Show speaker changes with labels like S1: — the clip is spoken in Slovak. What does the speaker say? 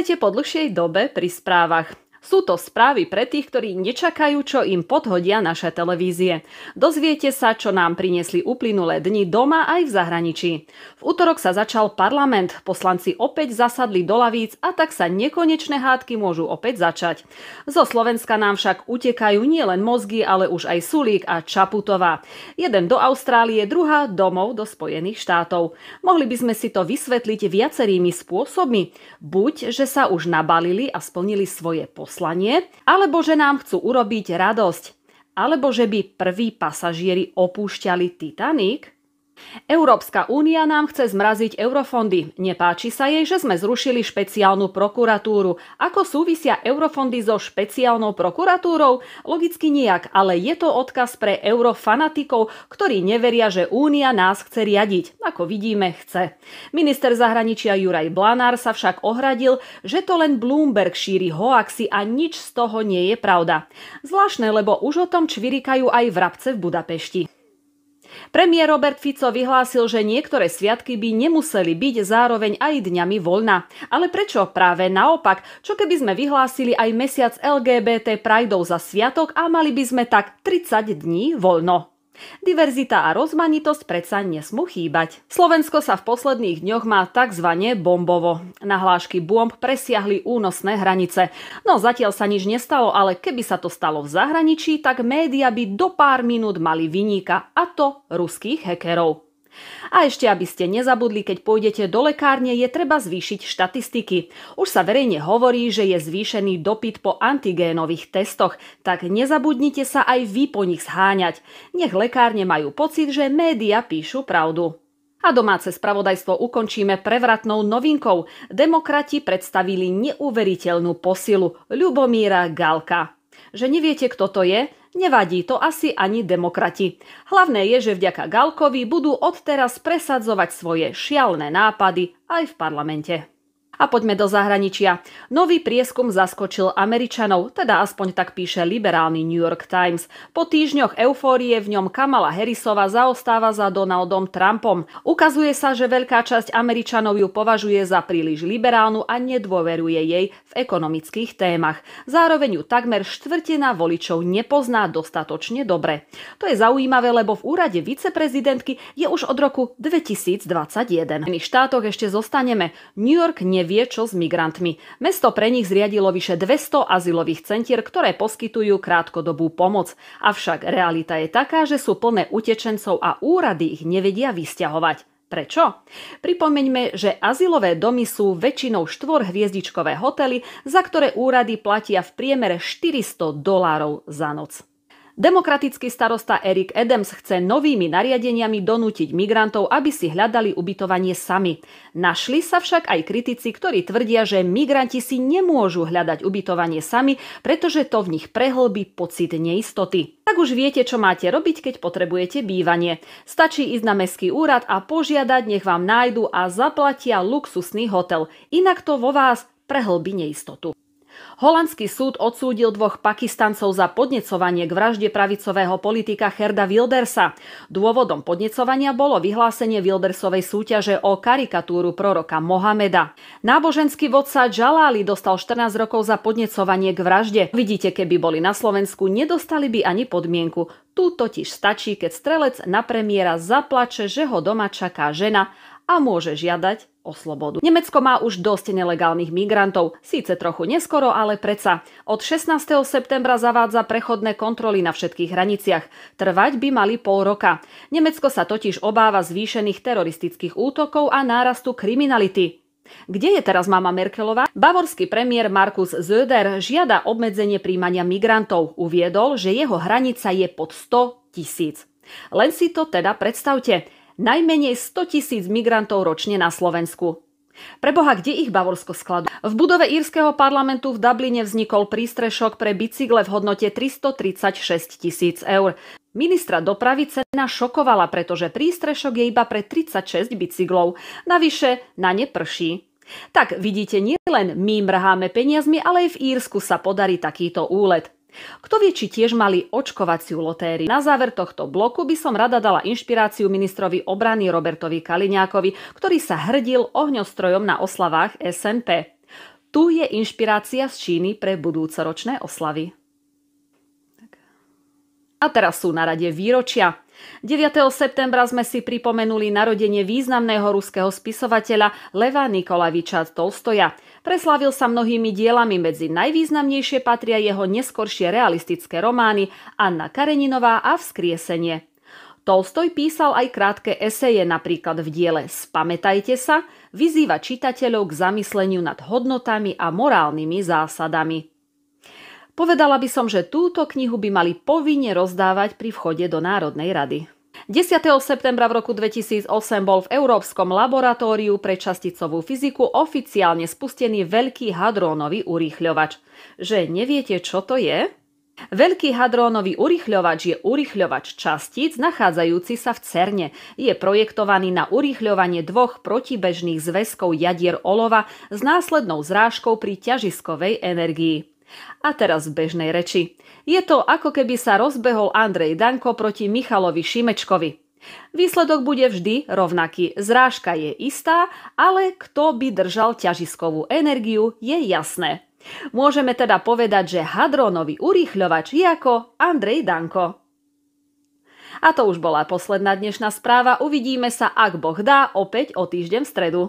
S1: Vítajte po dlhšej dobe pri správach. Sú to správy pre tých, ktorí nečakajú, čo im podhodia naše televízie. Dozviete sa, čo nám priniesli uplynulé dni doma aj v zahraničí. V utorok sa začal parlament, poslanci opäť zasadli do lavíc a tak sa nekonečné hádky môžu opäť začať. Zo Slovenska nám však utekajú nielen mozgy, ale už aj Sulík a Čaputová. Jeden do Austrálie, druhá domov do Spojených štátov. Mohli by sme si to vysvetliť viacerými spôsobmi. Buď, že sa už nabalili a splnili svoje poslanie, alebo že nám chcú urobiť radosť, alebo že by prví pasažieri opúšťali Titanic. Európska únia nám chce zmraziť eurofondy. Nepáči sa jej, že sme zrušili špeciálnu prokuratúru. Ako súvisia eurofondy so špeciálnou prokuratúrou? Logicky nijak, ale je to odkaz pre eurofanatikov, ktorí neveria, že únia nás chce riadiť. Ako vidíme, chce. Minister zahraničia Juraj Blanár sa však ohradil, že to len Bloomberg šíri hoaxy a nič z toho nie je pravda. Zvláštne, lebo už o tom čvirikajú aj vrabce v Budapešti. Premiér Robert Fico vyhlásil, že niektoré sviatky by nemuseli byť zároveň aj dňami voľna. Ale prečo? Práve naopak. Čo keby sme vyhlásili aj mesiac LGBT Prideov za sviatok a mali by sme tak 30 dní voľno? Diverzita a rozmanitosť predsa nesmú chýbať. Slovensko sa v posledných dňoch má takzvané bombovo. Nahlášky bomb presiahli únosné hranice. No zatiaľ sa nič nestalo, ale keby sa to stalo v zahraničí, tak média by do pár minút mali viníka, a to ruských hackerov. A ešte, aby ste nezabudli, keď pôjdete do lekárne, je treba zvýšiť štatistiky. Už sa verejne hovorí, že je zvýšený dopyt po antigénových testoch, tak nezabudnite sa aj vy po nich zháňať. Nech lekárne majú pocit, že médiá píšu pravdu. A domáce spravodajstvo ukončíme prevratnou novinkou. Demokrati predstavili neuveriteľnú posilu Ľubomíra Galka. Že neviete, kto to je? Nevadí, to asi ani demokrati. Hlavné je, že vďaka Galkovi budú odteraz presadzovať svoje šialené nápady aj v parlamente. A poďme do zahraničia. Nový prieskum zaskočil Američanov, teda aspoň tak píše liberálny New York Times. Po týždňoch eufórie v ňom Kamala Harrisová zaostáva za Donaldom Trumpom. Ukazuje sa, že veľká časť Američanov ju považuje za príliš liberálnu a nedôveruje jej v ekonomických témach. Zároveň ju takmer štvrtina voličov nepozná dostatočne dobre. To je zaujímavé, lebo v úrade viceprezidentky je už od roku 2021. V štátoch ešte zostaneme. New York nevie, čo s migrantmi. Mesto pre nich zriadilo vyše 200 azylových centier, ktoré poskytujú krátkodobú pomoc. Avšak realita je taká, že sú plné utečencov a úrady ich nevedia vysťahovať. Prečo? Pripomeňme, že azylové domy sú väčšinou štvorhviezdičkové hotely, za ktoré úrady platia v priemere $400 za noc. Demokratický starosta Eric Adams chce novými nariadeniami donútiť migrantov, aby si hľadali ubytovanie sami. Našli sa však aj kritici, ktorí tvrdia, že migranti si nemôžu hľadať ubytovanie sami, pretože to v nich prehlbí pocit neistoty. Tak už viete, čo máte robiť, keď potrebujete bývanie. Stačí ísť na mestský úrad a požiadať, nech vám nájdu a zaplatia luxusný hotel. Inak to vo vás prehlbí neistotu. Holandský súd odsúdil 2 Pakistancov za podnecovanie k vražde pravicového politika Geerta Wildersa. Dôvodom podnecovania bolo vyhlásenie Wildersovej súťaže o karikatúru proroka Mohameda. Náboženský vodca Jalali dostal 14 rokov za podnecovanie k vražde. Vidíte, keby boli na Slovensku, nedostali by ani podmienku. Tu totiž stačí, keď strelec na premiéra zaplače, že ho doma čaká žena a môže žiadať o slobodu. Nemecko má už dosť nelegálnych migrantov. Síce trochu neskoro, ale predsa. Od 16. septembra zavádza prechodné kontroly na všetkých hraniciach. Trvať by mali pol roka. Nemecko sa totiž obáva zvýšených teroristických útokov a nárastu kriminality. Kde je teraz mama Merkelová? Bavorský premiér Markus Söder žiada obmedzenie prijímania migrantov. Uviedol, že jeho hranica je pod 100 000. Len si to teda predstavte. Najmenej 100 000 migrantov ročne na Slovensku. Preboha, kde ich Bavorsko skladuje? V budove írskeho parlamentu v Dubline vznikol prístrešok pre bicykle v hodnote 336 000 eur. Ministra dopravy cena šokovala, pretože prístrešok je iba pre 36 bicyklov. Navyše na ne prší. Tak vidíte, nie len my mrháme peniazmi, ale aj v Írsku sa podarí takýto úlet. Kto vie, či tiež mali očkovaciu lotériu. Na záver tohto bloku by som rada dala inšpiráciu ministrovi obrany Robertovi Kaliňákovi, ktorý sa hrdil ohňostrojom na oslavách SNP. Tu je inšpirácia z Číny pre budúcoročné oslavy. A teraz sú na rade výročia. 9. septembra sme si pripomenuli narodenie významného ruského spisovateľa Leva Nikolajeviča Tolstoja. Preslávil sa mnohými dielami, medzi najvýznamnejšie patria jeho neskoršie realistické romány Anna Kareninová a Vzkriesenie. Tolstoj písal aj krátke eseje, napríklad v diele Spamätajte sa, vyzýva čitateľov k zamysleniu nad hodnotami a morálnymi zásadami. Povedala by som, že túto knihu by mali povinne rozdávať pri vchode do Národnej rady. 10. septembra v roku 2008 bol v Európskom laboratóriu pre časticovú fyziku oficiálne spustený Veľký hadrónový urýchľovač. Že neviete, čo to je? Veľký hadrónový urýchľovač je urýchľovač častíc nachádzajúci sa v CERNe. Je projektovaný na urýchľovanie dvoch protibežných zväzkov jadier olova s následnou zrážkou pri ťažiskovej energii. A teraz v bežnej reči. Je to, ako keby sa rozbehol Andrej Danko proti Michalovi Šimečkovi. Výsledok bude vždy rovnaký. Zrážka je istá, ale kto by držal ťažiskovú energiu, je jasné. Môžeme teda povedať, že hadrónový urýchľovač je ako Andrej Danko. A to už bola posledná dnešná správa. Uvidíme sa, ak Boh dá, opäť o týždeň v stredu.